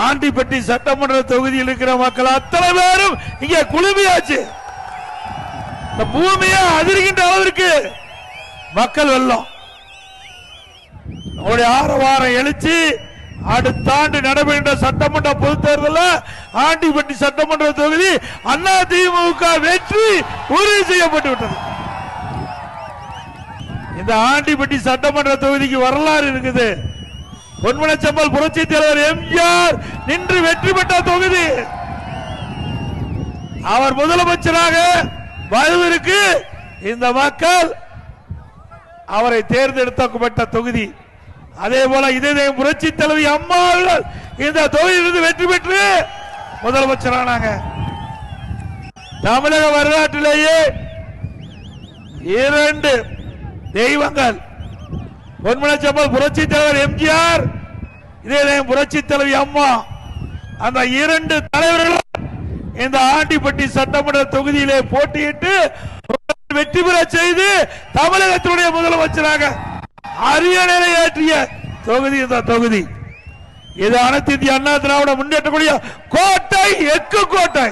ஆண்டிப்பட்டி சட்டமன்ற தொகுதியில் இருக்கிற மக்கள் அத்தனை பேரும் இங்க குழுமியாச்சு. இந்த பூமியை அதிர்கின்ற அளவிற்கு மக்கள் வெள்ளம். ஆரவாரம் எழுச்சி அடுத்த ஆண்டு நடைபெறுகின்ற சட்டமன்ற பொதுத் தேர்தலில் ஆண்டிப்பட்டி சட்டமன்ற தொகுதி அதிமுக வெற்றி உறுதி செய்யப்பட்டு விட்டது. இந்த ஆண்டிப்பட்டி சட்டமன்ற தொகுதிக்கு வரலாறு இருக்குது. பொன்மனச்செம்மல் புரட்சி தலைவர் எம்ஜிஆர் நின்று வெற்றி பெற்ற தொகுதி. அவர் முதலமைச்சராக வருவதற்கு இந்த மக்கள் அவரை தேர்ந்தெடுக்கப்பட்ட தொகுதி. அதே போல இதே புரட்சி தலைவி அம்மா அவர்கள் இந்த தொகுதியிலிருந்து வெற்றி பெற்று முதலமைச்சரானாங்க. தமிழக வரலாற்றிலேயே 2 தெய்வங்கள், பொன்மனச்செம்மல் புரட்சி தலைவர் எம்ஜிஆர், இதே புரட்சி தலைவி அம்மா, அந்த 2 தலைவர்களும் இந்த ஆண்டிப்பட்டி சட்டமன்ற தொகுதியிலே போட்டியிட்டு வெற்றி பெற செய்து தமிழகத்தினுடைய முதலமைச்சராக அரியணை ஏற்றிய தொகுதி இந்த தொகுதி. இது அனைத்து இந்திய அண்ணா திராவிட முன்னேற்ற கோட்டை, எக்கு கோட்டை.